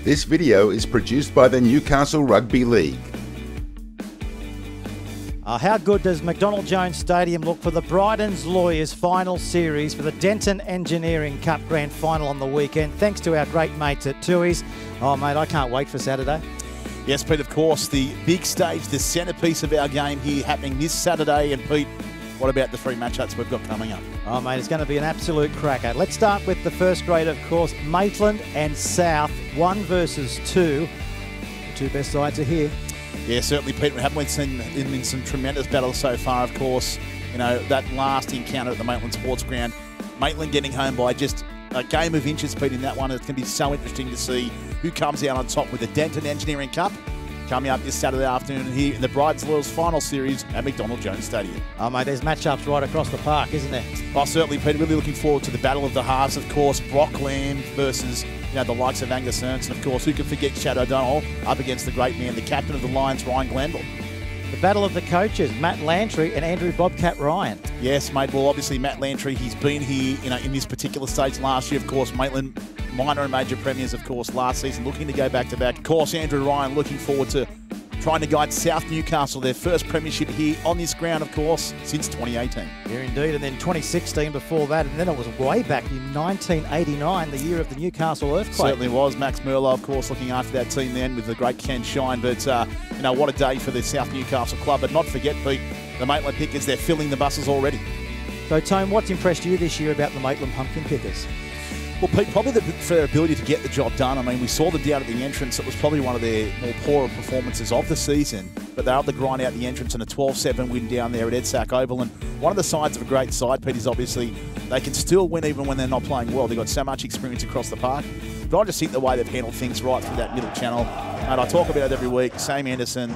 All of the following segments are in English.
This video is produced by the Newcastle Rugby League. How good does McDonald Jones Stadium look for the Brydens Lawyers final series for the Denton Engineering Cup Grand Final on the weekend, thanks to our great mates at Tui's. Oh, mate, I can't wait for Saturday. Yes, Pete, of course, the big stage, the centrepiece of our game here happening this Saturday. And, Pete, what about the three matchups we've got coming up? Oh, mate, it's going to be an absolute cracker. Let's start with the first grade, of course, Maitland and South, 1 versus 2. The two best sides are here. Yeah, certainly, Pete. We haven't seen in some tremendous battles so far, of course. You know, that last encounter at the Maitland Sports Ground, Maitland getting home by just a game of inches, Pete, in that one. It's going to be so interesting to see who comes out on top with the Denton Engineering Cup coming up this Saturday afternoon here in the Brydens Lawyers final series at McDonald Jones Stadium. Oh, mate, there's matchups right across the park, isn't there? Oh, certainly, Pete. Really looking forward to the battle of the halves, of course. Brock Lamb versus the likes of Angus Ernst, and of course, who can forget Chad O'Donnell up against the great man, the captain of the Lions, Ryan Glanville. The battle of the coaches, Matt Lantry and Andrew Bobcat Ryan. Yes, mate. Well, obviously, Matt Lantry, he's been here, in this particular stage last year. Of course, Maitland, minor and major premiers, of course, last season, looking to go back-to-back. Of course, Andrew Ryan looking forward to trying to guide South Newcastle, their first premiership here on this ground, of course, since 2018. Yeah, indeed. And then 2016 before that. And then it was way back in 1989, the year of the Newcastle earthquake. Certainly was. Max Merlo, of course, looking after that team then with the great Ken Shine. But, what a day for the South Newcastle club. But not forget, Pete, the Maitland Pickers, they're filling the buses already. So, Tone, what's impressed you this year about the Maitland Pumpkin Pickers? Well, Pete, probably their ability to get the job done. I mean, we saw them down at the entrance. It was probably one of their more poorer performances of the season, but they're able to grind out the entrance and a 12-7 win down there at Edsack Oval. And one of the sides of a great side, Pete, is obviously they can still win even when they're not playing well. They've got so much experience across the park. But I just think the way they've handled things right through that middle channel, and I talk about it every week, Sam Anderson,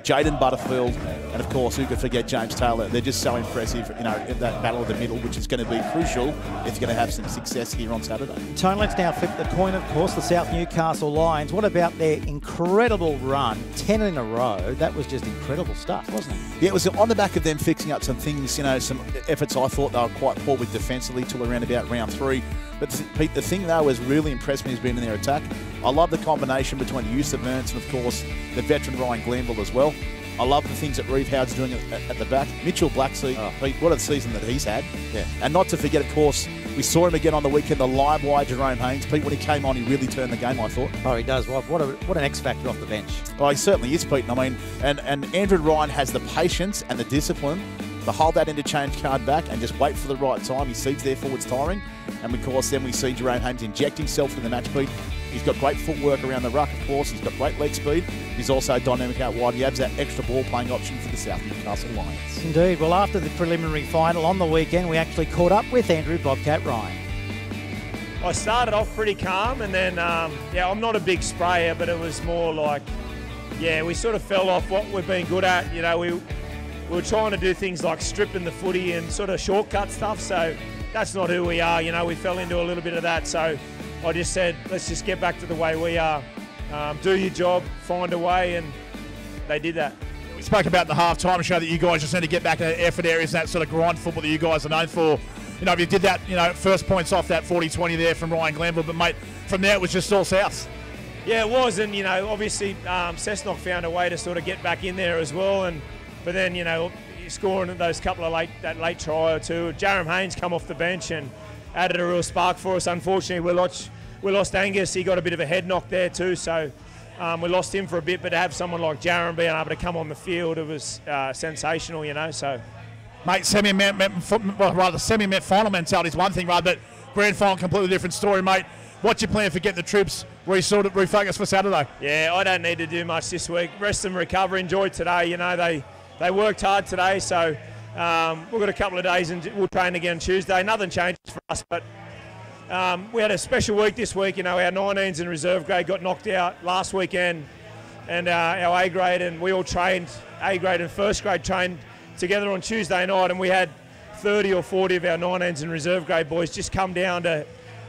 Jaden Butterfield, and of course, who could forget James Taylor. They're just so impressive, in that battle of the middle, which is going to be crucial if you're going to have some success here on Saturday. Tone, let's now flip the coin, of course, the South Newcastle Lions. What about their incredible run, 10 in a row? That was just incredible stuff, wasn't it? Yeah, it was on the back of them fixing up some things, some efforts I thought they were quite poor with defensively till around about round 3. But Pete, the thing though has really impressed me has been in their attack. I love the combination between Yusuf Ernst and, of course, the veteran Ryan Glanville as well. I love the things that Reeve Howard's doing at the back. Mitchell Blacksea, Pete, what a season that he's had. Yeah. And not to forget, of course, we saw him again on the weekend, the live wire Jerome Haynes. Pete, when he came on, he really turned the game, I thought. Oh, he does. What an X-factor off the bench. Oh, he certainly is, Pete. I mean, and Andrew Ryan has the patience and the discipline to hold that interchange card back and just wait for the right time. He sees their forwards tiring. And, of course, then we see Jerome Haynes inject himself in the match, Pete. He's got great footwork around the ruck, of course. He's got great leg speed. He's also dynamic out wide. He has that extra ball playing option for the South Newcastle Lions. Indeed. Well, after the preliminary final on the weekend, we actually caught up with Andrew Bobcat Ryan. I started off pretty calm, and then, I'm not a big sprayer, but it was more like, we sort of fell off what we've been good at. We were trying to do things like stripping the footy and sort of shortcut stuff, so that's not who we are. We fell into a little bit of that, so I just said, let's just get back to the way we are. Do your job, find a way, and they did that. We spoke about the half-time show that you guys just need to get back to effort areas, that sort of grind football that you guys are known for. If you did that, first points off that 40-20 there from Ryan Glanville, but mate, from there it was just all South. Yeah, it was, and obviously Cessnock found a way to sort of get back in there as well, but then scoring those couple of that late try or two. Jerome Haynes come off the bench and added a real spark for us. Unfortunately, we lost Angus. He got a bit of a head knock there too, so we lost him for a bit. But to have someone like Jerome being able to come on the field, it was sensational, So, mate, semi-met final mentality is one thing, right? But grand final, completely different story, mate. What's your plan for getting the troops refocused for Saturday? Yeah, I don't need to do much this week. Rest and recover. Enjoy today. They worked hard today, so we've got a couple of days and we'll train again Tuesday. Nothing changes for us, but we had a special week this week. Our 19s in reserve grade got knocked out last weekend, and our A grade, and we all trained, A grade and first grade trained together on Tuesday night, and we had 30 or 40 of our 19s in reserve grade boys just come down to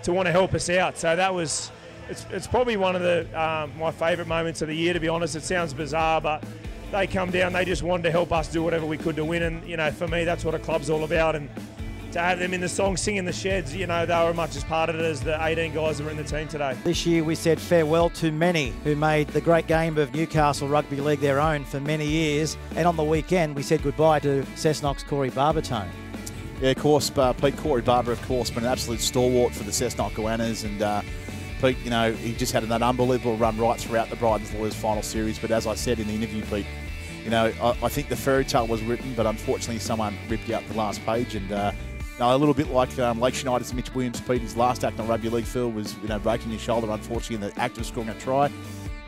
want to help us out. So that was, it's probably one of the my favourite moments of the year, to be honest. It sounds bizarre, but they come down, they just wanted to help us do whatever we could to win, and for me that's what a club's all about. And to have them in the song singing the sheds, you know, they were much as part of it as the 18 guys that were in the team today. This year we said farewell to many who made the great game of Newcastle Rugby League their own for many years, and on the weekend we said goodbye to Cessnock's Corey Barbertone. Yeah, of course, Pete Corey Barber, of course, been an absolute stalwart for the Cessnock Goannas, and Pete, you know, he just had an unbelievable run right throughout the Brydens Lawyers final series. But as I said in the interview, Pete, you know, I think the fairy tale was written, but unfortunately someone ripped out the last page. And a little bit like Lake United, Mitch Williams, Pete, his last act on rugby league field was, you know, breaking his shoulder, unfortunately, in the act of scoring a try.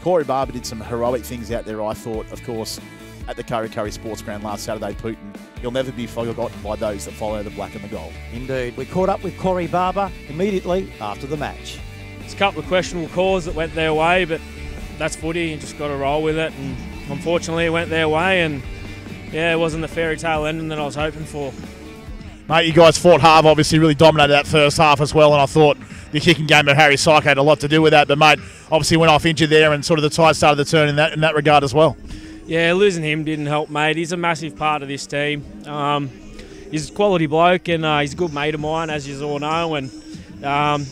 Corey Barber did some heroic things out there, I thought, of course, at the Curry Curry Sports Ground last Saturday, Pete, and he'll never be forgotten by those that follow the black and the gold. Indeed. We caught up with Corey Barber immediately after the match. There's a couple of questionable calls that went their way, but that's footy. You just got to roll with it, and unfortunately it went their way, and yeah, it wasn't the fairy tale ending that I was hoping for. Mate, you guys fought hard, obviously really dominated that first half as well, and I thought the kicking game of Harry Syke had a lot to do with that, but mate, obviously went off injured there, and sort of the tide started to turn in that regard as well. Yeah, losing him didn't help, mate. He's a massive part of this team. He's a quality bloke, and he's a good mate of mine, as you all know, and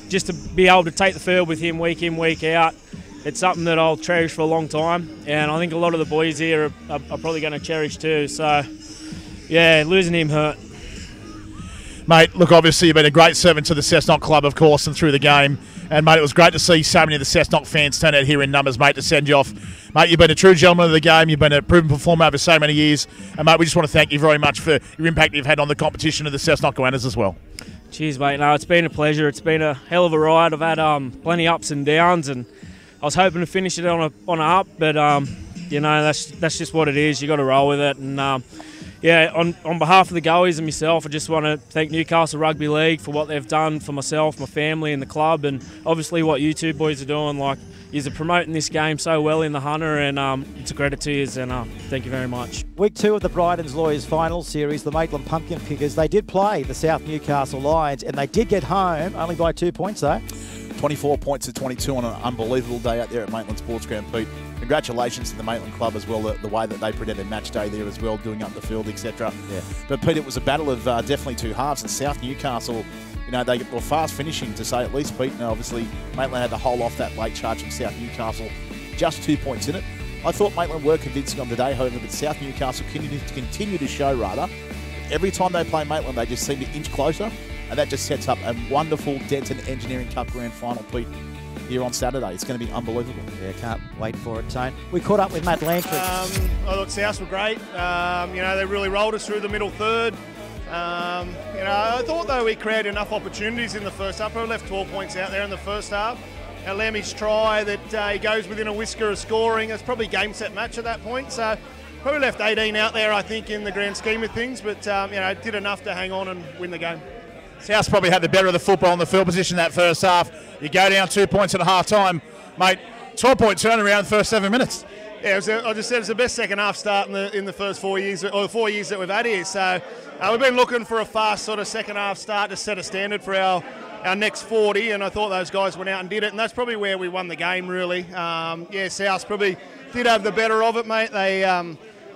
just to be able to take the field with him week in, week out, it's something that I'll cherish for a long time, and I think a lot of the boys here are probably going to cherish too. So, yeah, losing him hurt. Mate, look, obviously you've been a great servant to the Cessnock club, of course, and through the game. And, mate, it was great to see so many of the Cessnock fans turn out here in numbers, mate, to send you off. Mate, you've been a true gentleman of the game. You've been a proven performer over so many years. And, mate, we just want to thank you very much for your impact you've had on the competition of the Cessnock Goannas as well. Cheers, mate. No, it's been a pleasure. It's been a hell of a ride. I've had plenty ups and downs, and I was hoping to finish it on a up, but, you know, that's just what it is. You got to roll with it. And, yeah, on behalf of the goalies and myself, I just want to thank Newcastle Rugby League for what they've done for myself, my family and the club, and obviously what you two boys are doing. Like, you're promoting this game so well in the Hunter, and it's a credit to you, and thank you very much. Week 2 of the Brydens Lawyers final series, the Maitland Pumpkin Pickers, they did play the South Newcastle Lions, and they did get home, only by 2 points though. 24 points to 22 on an unbelievable day out there at Maitland Sports Ground, Pete. Congratulations to the Maitland club as well, the way that they presented match day there as well, doing up the field, etc. Yeah. But Pete, it was a battle of definitely two halves, and South Newcastle, you know, they were fast finishing, to say at least, Pete. And obviously Maitland had to hold off that late charge from South Newcastle, just 2 points in it. I thought Maitland were convincing on today, however, but South Newcastle continue to show, rather, every time they play Maitland, they just seem to inch closer, and that just sets up a wonderful Denton Engineering Cup Grand Final, Pete, here on Saturday. It's going to be unbelievable. Yeah, can't wait for it, Tone. We caught up with Matt Lantry. I thought South were great. You know, they really rolled us through the middle third. You know, I thought, though, we created enough opportunities in the first half. We left 12 points out there in the first half. Lemmy's try that he goes within a whisker of scoring. It's probably game, set, match at that point. So probably left 18 out there, I think, in the grand scheme of things. But, you know, did enough to hang on and win the game. South probably had the better of the football in the field position that first half. You go down 2 points at half time, mate. 12-point turnaround in the first 7 minutes. Yeah, I just said it's the best second half start in the first 4 years, or the 4 years that we've had here. So we've been looking for a fast sort of second half start to set a standard for our next 40, and I thought those guys went out and did it, and that's probably where we won the game, really. Yeah, South probably did have the better of it, mate. They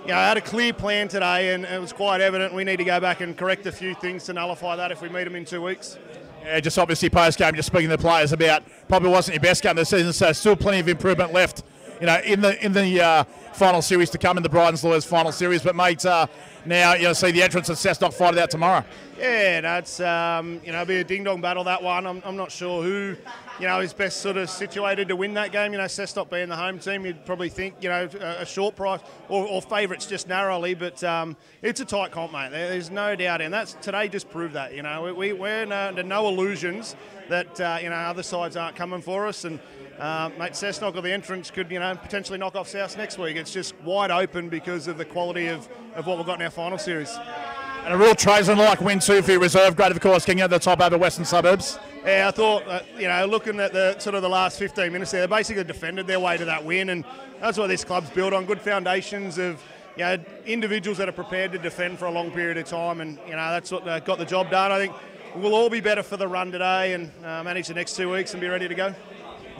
you know, had a clear plan today, and it was quite evident we need to go back and correct a few things to nullify that if we meet them in 2 weeks. Yeah, just obviously post-game, just speaking to the players about probably wasn't your best game of the season, so still plenty of improvement left, you know, in the final series to come, in the Brydens Lawyers final series. But mate, now you know, see the entrance of Cessnock fight it out tomorrow. Yeah, that's you know, it'll be a ding-dong battle, that one. I'm not sure who, you know, is best sort of situated to win that game. You know, Cessnock being the home team, you'd probably think, you know, a short price or favourites just narrowly, but it's a tight comp, mate. There's no doubt, and that's today just proved that. You know, we're under no illusions that you know, other sides aren't coming for us, and mate, Cessnock or the entrance could, you know, potentially knock off South next week. It's just wide open because of the quality of what we've got in our final series. And a real tradesman-like win too for your reserve grade, of course, getting out the top over Western Suburbs. Yeah, I thought, you know, looking at the sort of the last 15 minutes there, they basically defended their way to that win, and that's what this club's built on, good foundations of, you know, individuals that are prepared to defend for a long period of time, and, you know, that's what got the job done. I think we'll all be better for the run today and manage the next 2 weeks and be ready to go.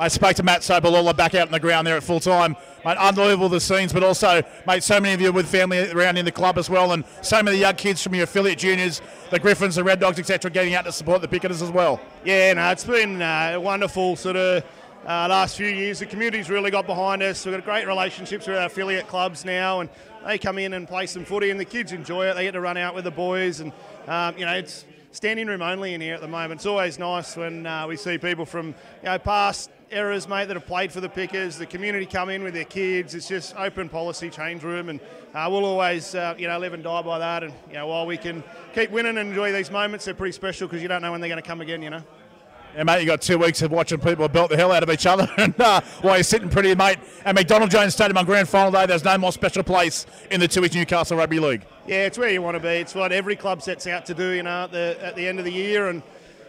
I spoke to Matt Sobalala back out on the ground there at full time. Mate, unbelievable the scenes, but also, mate, so many of you with family around in the club as well, and so many young kids from your affiliate juniors, the Griffins, the Red Dogs, etc., getting out to support the Picketers as well. Yeah, no, it's been a wonderful sort of last few years. The community's really got behind us. We've got great relationships with our affiliate clubs now, and they come in and play some footy, and the kids enjoy it. They get to run out with the boys, and it's standing room only in here at the moment. It's always nice when we see people from past eras, mate, that have played for the Pickers. The community come in with their kids. It's just open policy change room, and we'll always live and die by that. And while we can keep winning and enjoy these moments, they're pretty special because you don't know when they're going to come again. Yeah, mate, you got 2 weeks of watching people belt the hell out of each other, and while you're sitting pretty, mate, at McDonald Jones Stadium on Grand Final Day, there's no more special place in the Tooheys Newcastle Rugby League. Yeah, it's where you want to be. It's what every club sets out to do, at the end of the year, and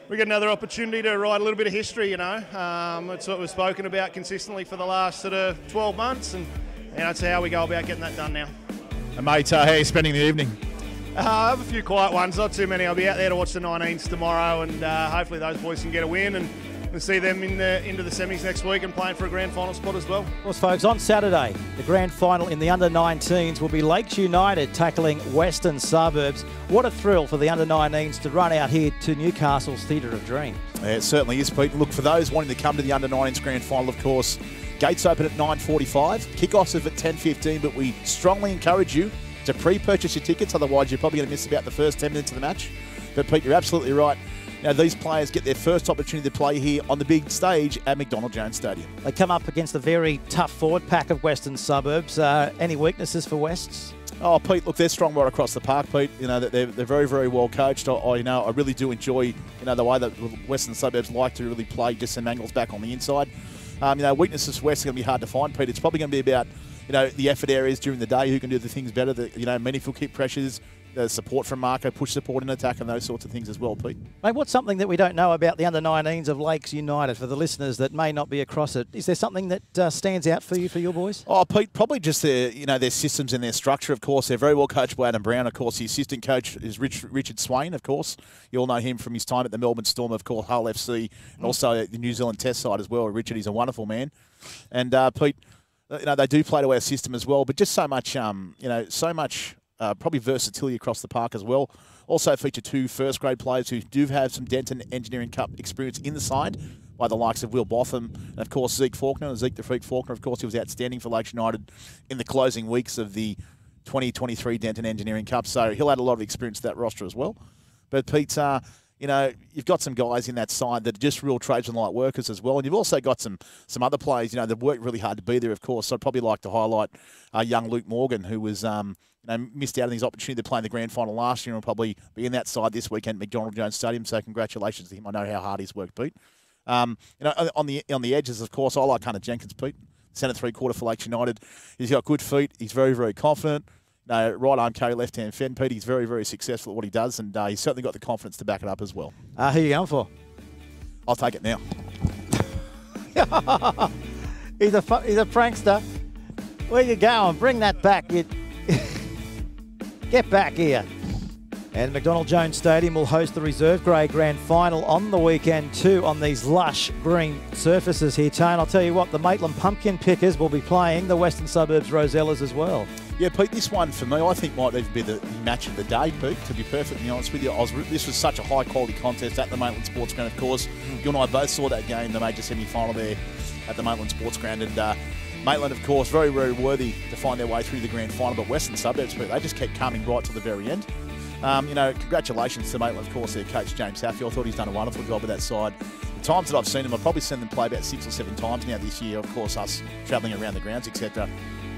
we get another opportunity to write a little bit of history. It's what we've spoken about consistently for the last sort of 12 months, and that's how we go about getting that done now. And mate, how are you spending the evening? I have a few quiet ones, not too many. I'll be out there to watch the 19s tomorrow, and hopefully those boys can get a win, and we'll see them into the semis next week and playing for a grand final spot as well. Of course, folks, on Saturday, the grand final in the under-19s will be Lakes United tackling Western Suburbs. What a thrill for the under-19s to run out here to Newcastle's Theatre of Dreams. Yeah, it certainly is, Pete. Look, for those wanting to come to the under-19s grand final, of course, gates open at 9:45, kickoffs are at 10:15, but we strongly encourage you to pre-purchase your tickets, otherwise you're probably going to miss about the first 10 minutes of the match. But Pete, you're absolutely right. These players get their first opportunity to play here on the big stage at McDonald Jones Stadium. They come up against a very tough forward pack of Western Suburbs. Any weaknesses for Wests? Oh, Pete, look, they're strong right across the park, Pete. They're very, very well coached. I really do enjoy, the way that Western Suburbs like to really play just some angles back on the inside. Weaknesses for West are going to be hard to find, Pete. It's probably going to be about the effort areas during the day, who can do the things better, meaningful kick pressures, support from Marco, push support in attack, and those sorts of things as well, Pete. Mate, what's something that we don't know about the under-19s of Lakes United for the listeners that may not be across it? Is there something that stands out for you, for your boys? Oh, Pete, probably just their systems and their structure, of course. They're very well coached by Adam Brown. Of course, the assistant coach is Richard Swain, of course. You all know him from his time at the Melbourne Storm, of course, Hull FC, and also the New Zealand Test side as well. Richard, he's a wonderful man. And, Pete, they do play to our system as well, but just so much, probably versatility across the park as well. Also feature 2 first-grade players who do have some Denton Engineering Cup experience in the side, by the likes of Will Botham and, of course, Zeke Faulkner. Zeke the Freak Faulkner, of course, he was outstanding for Lakes United in the closing weeks of the 2023 Denton Engineering Cup, so he'll add a lot of experience to that roster as well. But, Pete, you've got some guys in that side that are just real tradesman-like workers as well. And you've also got some other players, that work really hard to be there, of course. So I'd probably like to highlight young Luke Morgan, who was, missed out on his opportunity to play in the grand final last year and will probably be in that side this weekend at McDonald Jones Stadium. So congratulations to him. I know how hard he's worked, Pete. On the edges, of course, I like Hunter Jenkins, Pete. Centre 3/4 for Lakes United. He's got good feet. He's very, very confident. Right arm carry, left hand fend, Pete. He's very, very successful at what he does, and he's certainly got the confidence to back it up as well. Who are you going for? I'll take it now. He's a prankster. Where you going? Bring that back. Get back here. And McDonald Jones Stadium will host the reserve grade grand final on the weekend too, on these lush green surfaces here, Tone. I'll tell you what, the Maitland Pumpkin Pickers will be playing the Western Suburbs Rosellas as well. Yeah, Pete, this one for me, I think might even be the match of the day, Pete, to be perfectly honest with you. This was such a high-quality contest at the Maitland Sports Ground, of course. You and I both saw that game, the major semi-final there at the Maitland Sports Ground. And Maitland, of course, very, very worthy to find their way through the grand final. But Western Suburbs, Pete, they just kept coming right to the very end. Congratulations to Maitland, of course, their coach, James Haffield. I thought he's done a wonderful job with that side. The times that I've seen them, I've probably seen them play about 6 or 7 times now this year, of course, us travelling around the grounds, etc.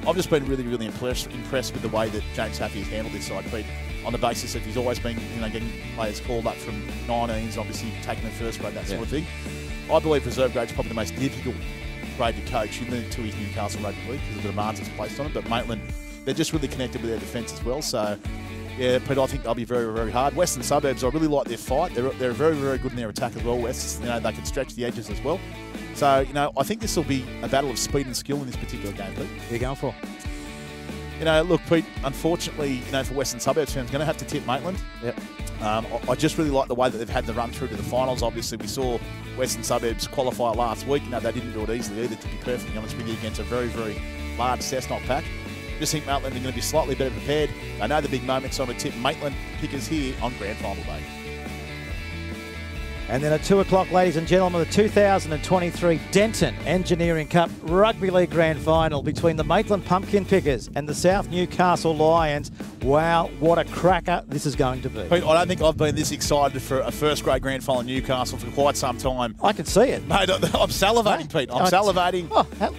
I've just been really, really impressed with the way that James Happy has handled this side, Pete, on the basis that he's always been, getting players called up from 19s, obviously taking the first grade, that sort of thing. I believe reserve grade is probably the most difficult grade to coach in the Tooheys Newcastle Rugby League because of the demands that's placed on it. But Maitland, they're just really connected with their defence as well. So, yeah, Pete, I think they'll be very, very hard. Western Suburbs, I really like their fight. They're very, very good in their attack as well. West, they can stretch the edges as well. So, I think this will be a battle of speed and skill in this particular game, Pete. Who are you going for? Look, Pete, unfortunately, for Western Suburbs fans, going to have to tip Maitland. Yep. I just really like the way that they've had the run through to the finals. Obviously, we saw Western Suburbs qualify last week. They didn't do it easily either, to be perfectly honest with you, against a very, very large Cessnock pack. Just think Maitland are going to be slightly better prepared. I know the big moments, so I'm going to tip Maitland pickers here on Grand Final Day. And then at 2 o'clock, ladies and gentlemen, the 2023 Denton Engineering Cup Rugby League Grand Final between the Maitland Pumpkin Pickers and the South Newcastle Lions. Wow, what a cracker this is going to be. Pete, I don't think I've been this excited for a first-grade grand final in Newcastle for quite some time. I can see it. Mate, I'm salivating, Pete. I'm salivating.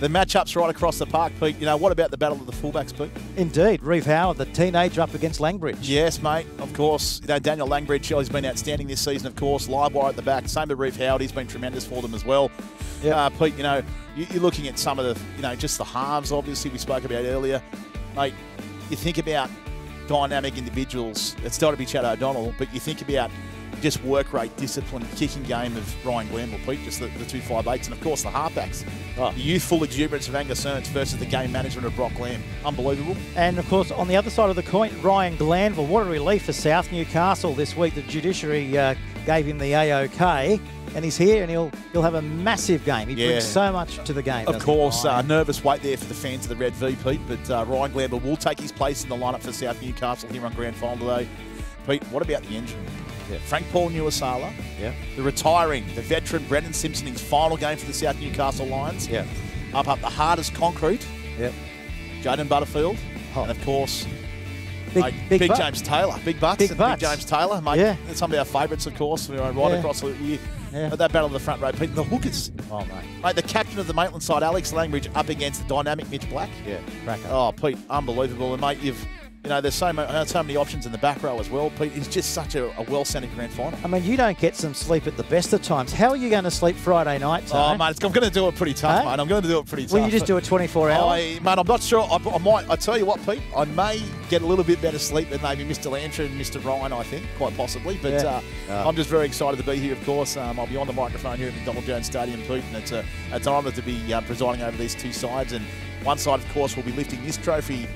The matchups right across the park, Pete. What about the battle of the fullbacks, Pete? Indeed. Reeve Howard, the teenager, up against Langbridge. Yes, mate. Of course. Daniel Langbridge, he's been outstanding this season, of course. Livewire at the back. Same with Reeve Howard. He's been tremendous for them as well. Yep. Pete, you're looking at some of the, just the halves, obviously, we spoke about earlier. Mate, you think about dynamic individuals. It's got to be Chad O'Donnell, but you think about just work rate, discipline, kicking game of Ryan Glanville, Pete, just the 2 5'8s, and of course the halfbacks. The youthful exuberance of Angus Ernst versus the game management of Brock Lamb. Unbelievable. And of course, on the other side of the coin, Ryan Glanville. What a relief for South Newcastle this week. The judiciary gave him the AOK, and he's here, and he'll have a massive game. He brings so much to the game. Of course, nervous wait there for the fans of the Red V, Pete, but Ryan Glanville will take his place in the lineup for South Newcastle here on Grand Final today. Pete, what about the injury? Frank Paul Nuasala, the retiring, the veteran Brendan Simpson, his final game for the South Newcastle Lions. Up the hardest concrete. Jaden Butterfield, and of course, Big James Taylor. Big Butts. Big James Taylor, mate. Some of our favourites, of course, right across the year. But that battle of the front row, Pete, and the hookers. Oh, mate, the captain of the Maitland side, Alex Langbridge, up against the dynamic Mitch Black. Cracker. Oh, Pete, unbelievable. And, mate, there's so many options in the back row as well, Pete. It's just such a well-centered grand final. I mean, you don't get some sleep at the best of times. How are you going to sleep Friday night, Tone? Oh, mate, I'm going to do it pretty tough, mate. I'm going to do it pretty tough. Will you just do it 24 hours? Mate, I'm not sure. I tell you what, Pete, I may get a little bit better sleep than maybe Mr. Lantry and Mr. Ryan, I think, quite possibly. But I'm just very excited to be here, of course. I'll be on the microphone here at McDonald Jones Stadium, Pete, and it's an honour to be presiding over these two sides. And one side, of course, will be lifting this trophy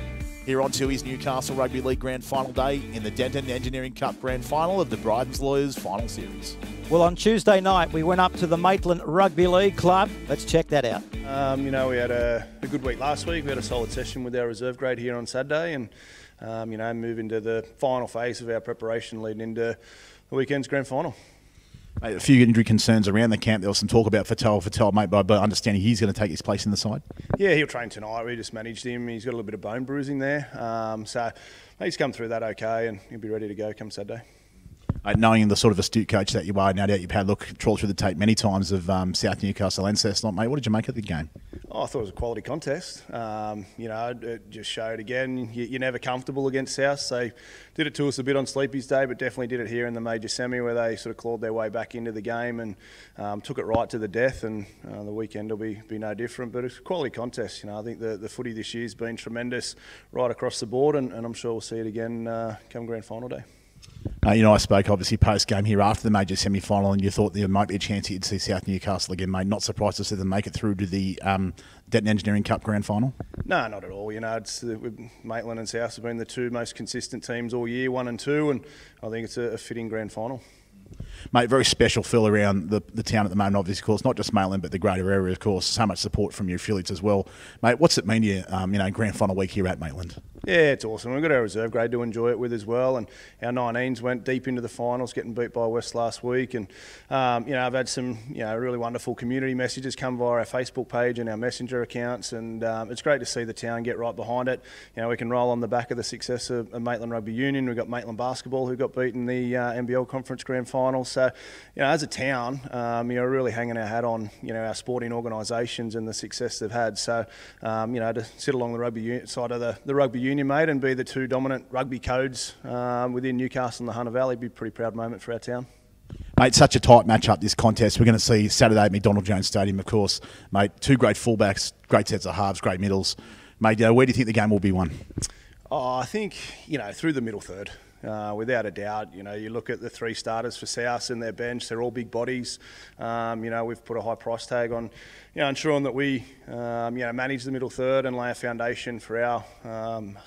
here onto his Newcastle Rugby League Grand Final Day in the Denton Engineering Cup Grand Final of the Bryden's Lawyers Final Series. Well, on Tuesday night, we went up to the Maitland Rugby League Club. Let's check that out. We had a good week last week. We had a solid session with our reserve grade here on Saturday, and move into the final phase of our preparation leading into the weekend's grand final. Mate, a few injury concerns around the camp. There was some talk about Fatel, mate, but understanding he's going to take his place in the side. Yeah, he'll train tonight. We just managed him. He's got a little bit of bone bruising there. So he's come through that okay, and he'll be ready to go come Saturday. Knowing the sort of astute coach that you are, no doubt you've had a look, trawl through the tape many times of South Newcastle and Cessnock, mate. What did you make of the game? I thought it was a quality contest. It just showed again, you're never comfortable against South. They did it to us a bit on Sleepy's Day, but definitely did it here in the major semi where they sort of clawed their way back into the game and took it right to the death. And the weekend will be no different. But it's a quality contest. I think the footy this year's been tremendous right across the board, and I'm sure we'll see it again come grand final day. I spoke obviously post-game here after the major semi-final, and you thought there might be a chance you'd see South Newcastle again, mate. Not surprised to see them make it through to the Denton Engineering Cup Grand Final? No, not at all. It's Maitland and South have been the two most consistent teams all year, 1 and 2, and I think it's a fitting grand final. Mate, very special feel around the town at the moment, obviously, of course, not just Maitland, but the greater area, of course. So much support from your affiliates as well. Mate, what's it mean to you, grand final week here at Maitland? Yeah, it's awesome. We've got our reserve grade to enjoy it with as well, and our 19s went deep into the finals, getting beat by West last week. And I've had some really wonderful community messages come via our Facebook page and our messenger accounts, and it's great to see the town get right behind it. We can roll on the back of the success of Maitland Rugby Union. We've got Maitland Basketball, who got beaten the NBL Conference Grand Final. So, as a town, we're really hanging our hat on our sporting organisations and the success they've had. So, to sit along the rugby side of the rugby union, mate, and be the two dominant rugby codes within Newcastle and the Hunter Valley, be a pretty proud moment for our town. Mate, such a tight matchup, this contest. We're going to see Saturday at McDonald Jones Stadium, of course. Mate, two great fullbacks, great sets of halves, great middles. Mate, where do you think the game will be won? I think, through the middle third. without a doubt. You know, you look at the 3 starters for South and their bench; they're all big bodies. You know, we've put a high price tag on, you know, ensuring that we, you know, manage the middle third and lay a foundation for our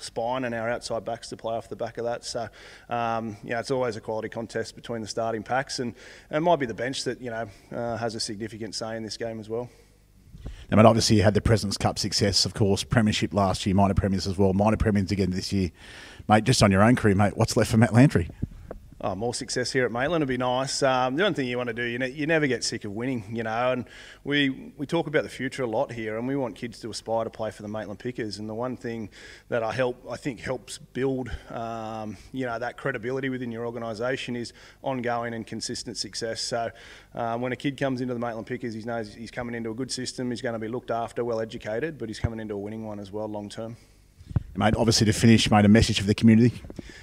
spine and our outside backs to play off the back of that. So, you know, it's always a quality contest between the starting packs, and it might be the bench that, you know, has a significant say in this game as well. Now, mate, obviously you had the President's Cup success, of course, premiership last year, minor premiers as well, minor premiers again this year. Mate, just on your own career, mate, what's left for Matt Lantry? Oh, more success here at Maitland would be nice. The only thing you want to do, you never get sick of winning, you know, and we talk about the future a lot here, and we want kids to aspire to play for the Maitland Pickers. And the one thing that I think helps build, you know, that credibility within your organisation is ongoing and consistent success. So when a kid comes into the Maitland Pickers, he knows he's coming into a good system, he's going to be looked after, well educated, but he's coming into a winning one as well long term. Mate, obviously to finish, mate, a message for the community.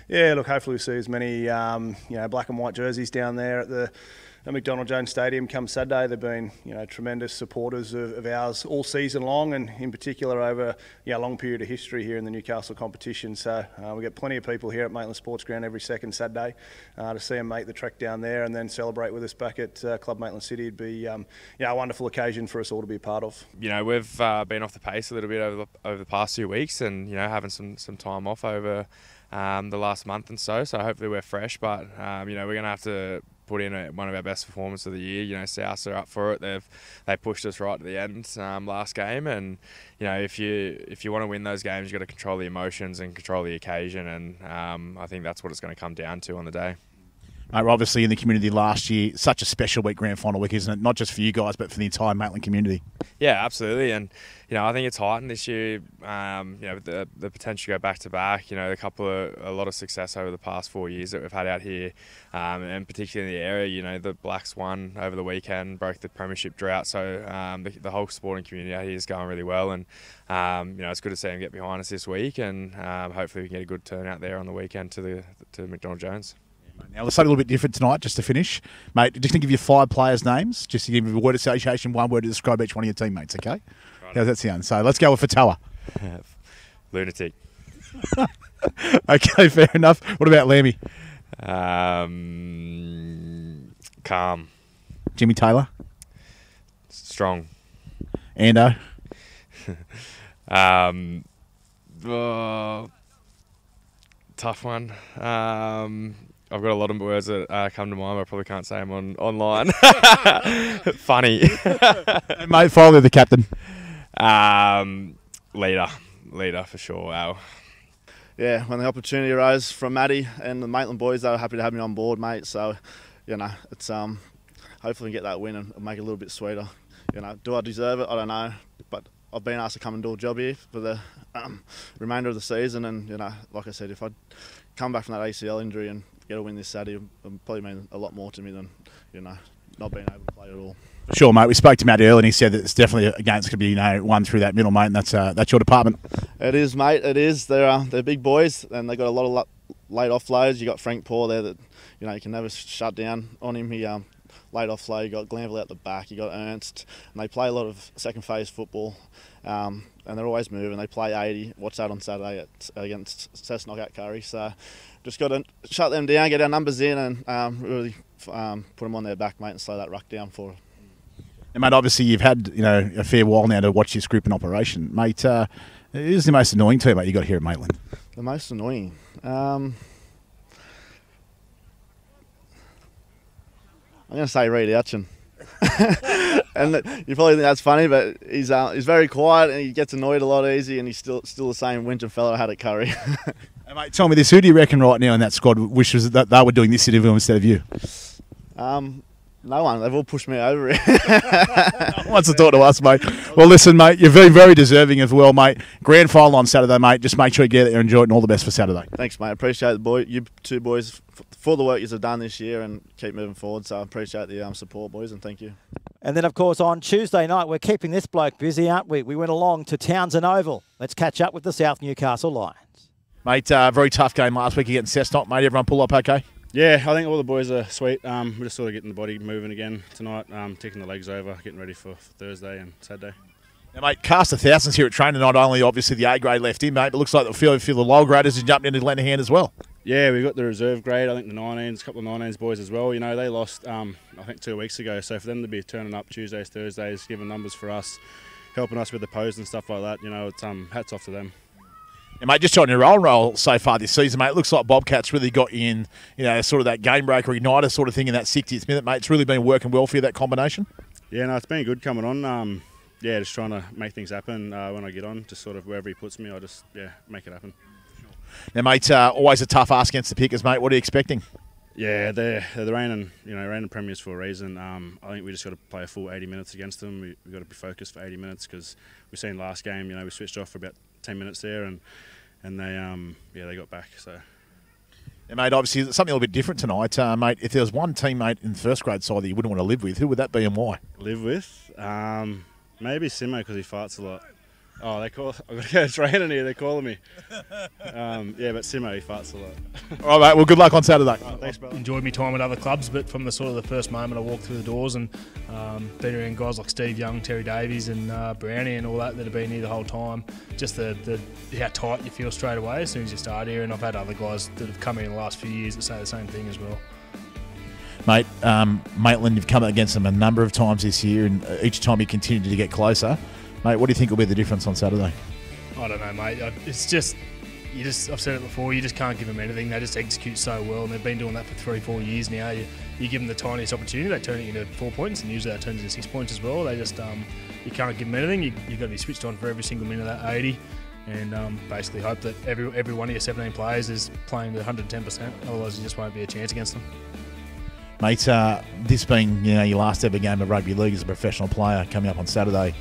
Yeah, look, hopefully we see as many, you know, black and white jerseys down there at the McDonald Jones Stadium come Saturday. They've been, you know, tremendous supporters of ours all season long, and in particular over, you know, a long period of history here in the Newcastle competition. So we get plenty of people here at Maitland Sports Ground every second Saturday to see them make the trek down there and then celebrate with us back at Club Maitland City. It'd be, you know, a wonderful occasion for us all to be a part of. You know, we've been off the pace a little bit over the past few weeks, and you know, having some time off over the last month and so. So hopefully we're fresh, but you know, we're going to have to put in one of our best performances of the year. You know, South are up for it. They pushed us right to the end last game, and you know, if you want to win those games, you've got to control the emotions and control the occasion, and I think that's what it's going to come down to on the day. We're obviously in the community last year. Such a special week, grand final week, isn't it? Not just for you guys, but for the entire Maitland community. Yeah, absolutely. And you know, I think it's heightened this year. You know, the potential to go back to back. You know, a lot of success over the past 4 years that we've had out here, and particularly in the area. You know, the Blacks won over the weekend, broke the premiership drought. So the whole sporting community out here is going really well, and you know, it's good to see them get behind us this week, and hopefully we can get a good turnout there on the weekend to McDonald Jones. Now, let's say a little bit different tonight, just to finish. Mate, just going to give you 5 players' names, just to give you a word association, one word to describe each one of your teammates, okay? Right. How's that sound? So let's go with Fatawa. Lunatic. Okay, fair enough. What about Lammy? Calm. Jimmy Taylor? Strong. Ando? Tough one. I've got a lot of words that come to mind, but I probably can't say them online. Funny. And mate, finally the captain. Leader for sure. Wow. Yeah, when the opportunity arose from Matty and the Maitland boys, they were happy to have me on board, mate. So, you know, it's hopefully we can get that win and make it a little bit sweeter. You know, do I deserve it? I don't know, but I've been asked to come and do a job here for the remainder of the season, and you know, like I said, if I come back from that ACL injury and get a win this Saturday, it'll probably mean a lot more to me than, you know, not being able to play at all. Sure, mate. We spoke to Matt earlier, and he said that it's definitely a game that's going to be, you know, won through that middle, mate, and that's your department. It is, mate. It is. They're big boys, and they got a lot of late offloads. You got Frank Paul there that, you know, you can never shut down on him. He late offload. You got Glanville out the back. You got Ernst, and they play a lot of second phase football, and they're always moving. They play 80. Watch that on Saturday against Cessnock at Curry. So just got to shut them down, get our numbers in, and really put them on their back, mate, and slow that ruck down for. And mate, obviously you've had, you know, a fair while now to watch this group in operation, mate. Who's the most annoying team, mate, you got here at Maitland? The most annoying. I'm going to say Reed Ouchin. And you probably think that's funny, but he's very quiet and he gets annoyed a lot easy, and he's still the same Winton fella I had at Curry. Hey, mate, tell me this: who do you reckon right now in that squad wishes that they were doing this interview instead of you? No one. They've all pushed me over it. Wants to talk to us, mate. Well, listen, mate, you're very, very deserving as well, mate. Grand final on Saturday, mate. Just make sure you get there and enjoy it, and all the best for Saturday. Thanks, mate. Appreciate you two boys for the work you've done this year, and keep moving forward. So I appreciate the support, boys, and thank you. And then, of course, on Tuesday night, we're keeping this bloke busy, aren't we? We went along to Townsend Oval. Let's catch up with the South Newcastle Lions. Mate, very tough game last week against Cessnock, mate. Everyone pull up okay? Yeah, I think all the boys are sweet. We're just sort of getting the body moving again tonight, taking the legs over, getting ready for Thursday and Saturday. Now, mate, cast of thousands here at training. Not only, obviously, the A grade left in, mate, but it looks like the lower graders are jumping in and lending a hand as well. Yeah, we got the reserve grade. I think the 19s, a couple of 19s boys as well. You know, they lost, I think 2 weeks ago. So for them to be turning up Tuesdays, Thursdays, giving numbers for us, helping us with the pose and stuff like that, you know, it's hats off to them. Yeah, mate, just on your own role so far this season, mate, it looks like Bobcats really got you in, you know, sort of that game breaker, igniter sort of thing in that 60th minute, mate. It's really been working well for you, that combination. Yeah, no, it's been good coming on. Yeah, just trying to make things happen when I get on. Just sort of wherever he puts me, I just, yeah, make it happen. Now, mate, always a tough ask against the Pickers, mate. What are you expecting? Yeah, they're the reigning premiers for a reason. I think we just got to play a full 80 minutes against them. We've got to be focused for 80 minutes because we've seen last game, you know, we switched off for about 10 minutes there and they got back. So. Yeah, mate, obviously it's something a little bit different tonight, mate. If there was one teammate in the first grade side that you wouldn't want to live with, who would that be and why? Live with? Maybe Simo because he farts a lot. Oh, I've got to go training here. They're calling me. Yeah, but Simo, he farts a lot. All right, mate. Well, good luck on Saturday. Thanks, brother. Enjoyed my time at other clubs, but from the sort of the first moment I walked through the doors and been around guys like Steve Young, Terry Davies and Brownie and all that have been here the whole time, just the how tight you feel straight away as soon as you start here. And I've had other guys that have come in the last few years that say the same thing as well. Mate, Maitland, you've come against them a number of times this year, and each time you continue to get closer. Mate, what do you think will be the difference on Saturday? I don't know, mate. It's just, I've said it before, you just can't give them anything. They just execute so well, and they've been doing that for 3-4 years now. You give them the tiniest opportunity, they turn it into 4 points, and usually that turns into 6 points as well. They just, you can't give them anything. You've got to be switched on for every single minute of that 80, and basically hope that every one of your 17 players is playing to 110%. Otherwise, you just won't be a chance against them. Mate, this being your last ever game of rugby league as a professional player coming up on Saturday,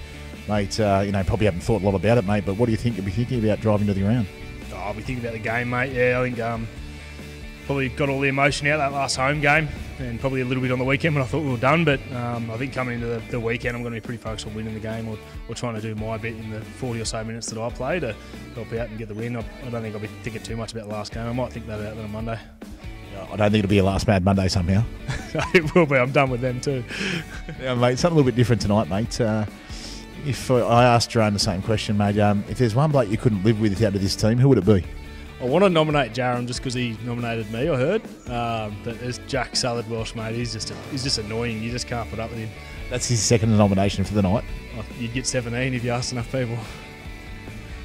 mate, probably haven't thought a lot about it, mate, but what do you think you'll be thinking about driving to the ground? I'll be thinking about the game, mate. Yeah, I think probably got all the emotion out that last home game and probably a little bit on the weekend when I thought we were done, but I think coming into the weekend I'm going to be pretty focused on winning the game or trying to do my bit in the 40 or so minutes that I play to help out and get the win. I don't think I'll be thinking too much about the last game. I might think that out on Monday. I don't think it'll be a last Mad Monday somehow. It will be. I'm done with them too. Yeah, mate, something a little bit different tonight, mate. If I asked Jerome the same question, mate, if there's one bloke you couldn't live with out of this team, who would it be? I want to nominate Jaron just because he nominated me, I heard. But there's Jack Sallard Welsh, mate. He's just annoying. You just can't put up with him. That's his second nomination for the night. You'd get 17 if you asked enough people.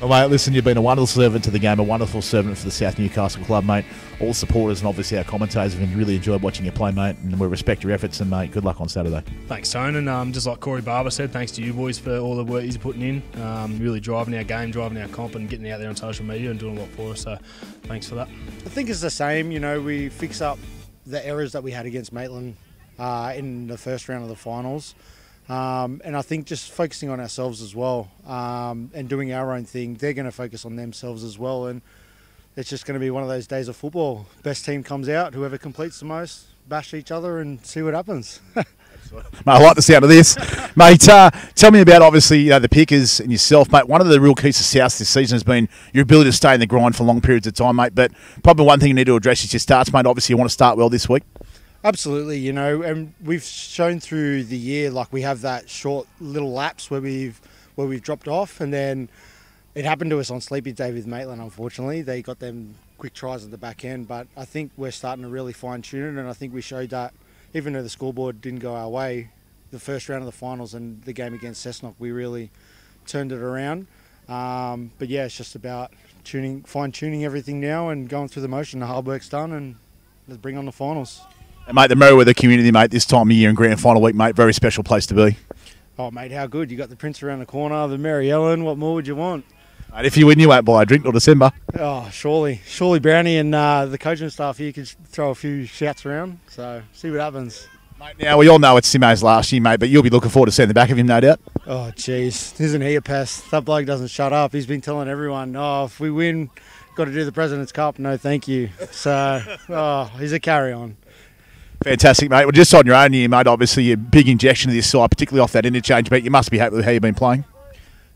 Well, mate, listen, you've been a wonderful servant to the game, a wonderful servant for the South Newcastle Club, mate. All supporters and obviously our commentators have really enjoyed watching you play, mate, and we respect your efforts, and, mate, good luck on Saturday. Thanks, Tone, and just like Corey Barber said, thanks to you boys for all the work he's putting in, really driving our game, driving our comp and getting out there on social media and doing a lot for us, so thanks for that. I think it's the same, we fix up the errors that we had against Maitland in the first round of the finals. And I think just focusing on ourselves as well and doing our own thing, they're going to focus on themselves as well. And it's just going to be one of those days of football. Best team comes out, whoever completes the most, bash each other and see what happens. Mate, I like the sound of this. Mate, tell me about, obviously, the Pickers and yourself, mate. One of the real keys to South this season has been your ability to stay in the grind for long periods of time, mate. But probably one thing you need to address is your starts, mate. Obviously, you want to start well this week. Absolutely, and we've shown through the year, like we have that short little lapse where we've dropped off, and then it happened to us on Sleepy Day with Maitland, unfortunately. They got them quick tries at the back end, but I think we're starting to really fine-tune it, and I think we showed that, even though the scoreboard didn't go our way, the first round of the finals and the game against Cessnock, we really turned it around. But yeah, it's just about fine-tuning everything now and going through the motion. The hard work's done, and let's bring on the finals. And, mate, the Merriweather community, mate, this time of year in grand final week, mate, very special place to be. Oh, mate, how good. You got the Prince around the corner, the Mary Ellen. What more would you want? Mate, if you win, you won't buy a drink till December. Oh, surely. Surely Brownie and the coaching staff here could throw a few shouts around. So, see what happens. Mate, now, we all know it's Simo's last year, mate, but you'll be looking forward to seeing the back of him, no doubt. Oh, jeez. Isn't he a pest? That bloke doesn't shut up. He's been telling everyone, if we win, got to do the President's Cup. No, thank you. So, he's a carry-on. Fantastic, mate. Well, just on your own here, mate, obviously a big injection of this side, particularly off that interchange, but you must be happy with how you've been playing.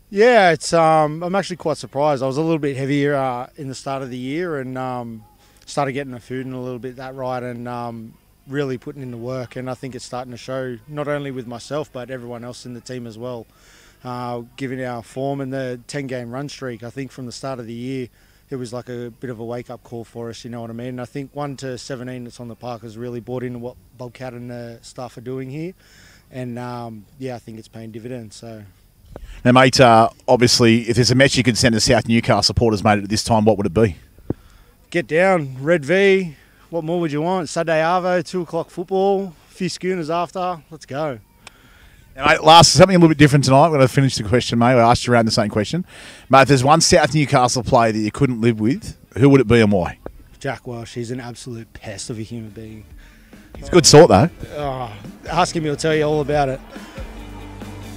Yeah, it's I'm actually quite surprised. I was a little bit heavier in the start of the year and started getting the food and a little bit that right and really putting in the work, and I think it's starting to show not only with myself but everyone else in the team as well. Given our form and the 10-game run streak, I think from the start of the year it was like a bit of a wake-up call for us, you know what I mean? And I think 1-17 that's on the park has really bought into what Bobcat and the staff are doing here. And, yeah, I think it's paying dividends. So. Now, mate, obviously, if there's a message you could send to South Newcastle supporters, mate, at this time, what would it be? Get down, Red V. What more would you want? Saturday Arvo, 2 o'clock football, a few schooners after. Let's go. Now, mate, last, something a little bit different tonight. I'm going to finish the question, mate. I asked you around the same question. Mate, if there's one South Newcastle player that you couldn't live with, who would it be and why? Jack Welsh. He's an absolute pest of a human being. He's a good sort, though. Oh, ask him, he'll tell you all about it.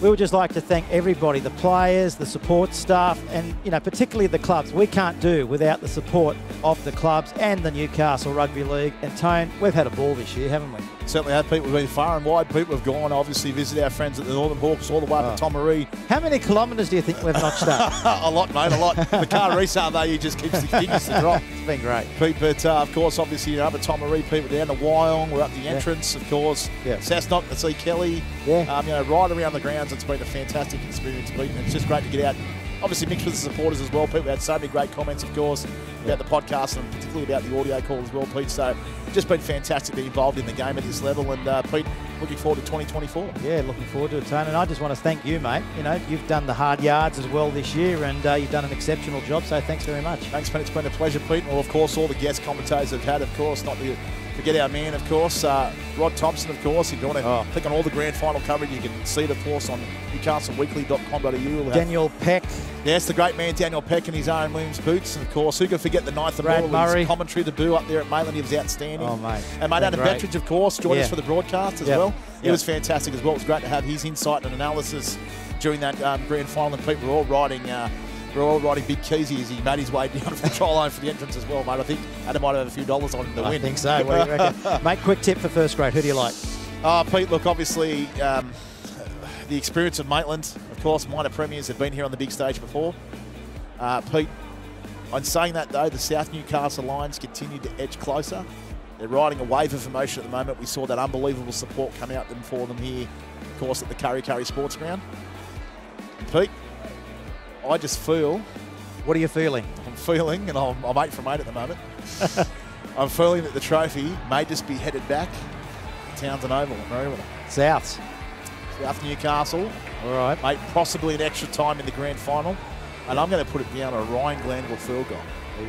We would just like to thank everybody, the players, the support staff, and particularly the clubs. We can't do without the support of the clubs and the Newcastle Rugby League. And Tone, we've had a ball this year, haven't we? Certainly have. People have been far and wide. People have gone, obviously, visit our friends at the Northern Hawks all the way up to Tomaree. How many kilometres do you think we've notched up? A lot, mate, a lot. The car resale value just keeps the drop. It's been great. Pete, but of course, obviously, up at Tomaree, people down to Wyong, we're up the entrance, of course. Yeah. Cessnock to see Kelly. Yeah. Right around the grounds, it's been a fantastic experience, Pete. And it's just great to get out. Obviously mixed with the supporters as well. People had so many great comments, of course, about the podcast and particularly about the audio call as well, Pete. So just been fantastic to be involved in the game at this level. And Pete, looking forward to 2024. Yeah, looking forward to it, Tone. And I just want to thank you, mate. You've done the hard yards as well this year, and you've done an exceptional job. So thanks very much. Thanks, Pete. It's been a pleasure, Pete. Well, of course, all the guest commentators have had, of course, not to forget our man, of course, Rod Thompson, of course. If you want to click on all the grand final coverage, you can see it, of course, on newcastleweekly.com.au. Daniel Peck. Yes, the great man Daniel Peck in his Aaron Williams boots. And, of course, who can forget the ninth of all his commentary debut up there at Maitland? He was outstanding. Oh, mate. And mate Adam Bettridge, of course, joined us for the broadcast as well. It was fantastic as well. It was great to have his insight and analysis during that grand final. And Pete, we're all riding big keysy as he made his way down from the trial line for the entrance as well, mate. I think Adam might have a few dollars on him to win. I think so. What do you reckon? Mate, quick tip for first grade. Who do you like? Pete, look, obviously, the experience of Maitland, of course, minor premiers have been here on the big stage before. Pete, on saying that, though, the South Newcastle Lions continue to edge closer. They're riding a wave of emotion at the moment. We saw that unbelievable support come out for them here, of course, at the Curry Sports Ground. Pete, I just feel... What are you feeling? I'm feeling, and I'm 8 from 8 at the moment, I'm feeling that the trophy may just be headed back to Townsend Oval at Maribyrnong. South Newcastle. All right. Mate, possibly an extra time in the grand final. And I'm going to put it down a Ryan Glanville field goal.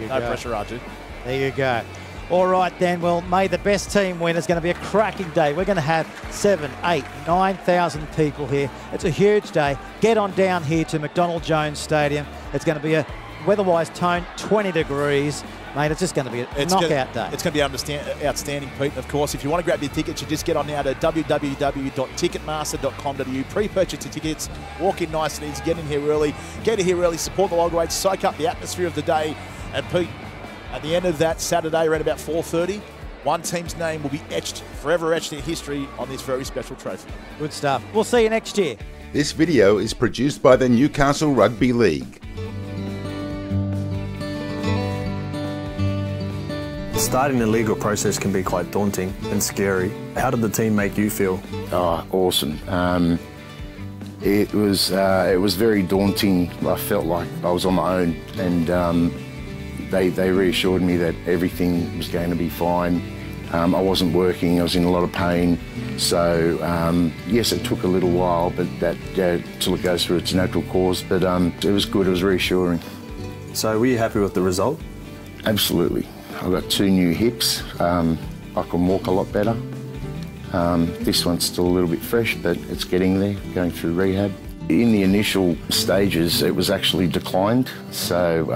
No pressure, Arju. There you go. All right, then. Well, may the best team win. It's going to be a cracking day. We're going to have 7, 8, 9,000 people here. It's a huge day. Get on down here to McDonald Jones Stadium. It's going to be a weather-wise, Tone, 20 degrees. Mate, it's just going to be a knockout day. It's going to be outstanding, Pete. Of course, if you want to grab your tickets, you just get on now to www.ticketmaster.com.au. Pre-purchase your tickets. Walk in nice and easy. Get in here early. Get in here early. Support the Log Race. Soak up the atmosphere of the day. And Pete, at the end of that Saturday, around about 4:30, one team's name will be forever etched in history on this very special trophy. Good stuff. We'll see you next year. This video is produced by the Newcastle Rugby League. Starting the legal process can be quite daunting and scary. How did the team make you feel? Oh, awesome. It was very daunting. I felt like I was on my own, and they reassured me that everything was going to be fine. I wasn't working, I was in a lot of pain. So, yes, it took a little while, but that till it goes through its natural course. But it was good, it was reassuring. So were you happy with the result? Absolutely. I've got 2 new hips. I can walk a lot better. This one's still a little bit fresh, but it's getting there, going through rehab. In the initial stages, it was actually declined. So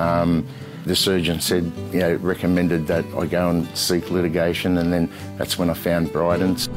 the surgeon said, recommended that I go and seek litigation, and then that's when I found Bryden's.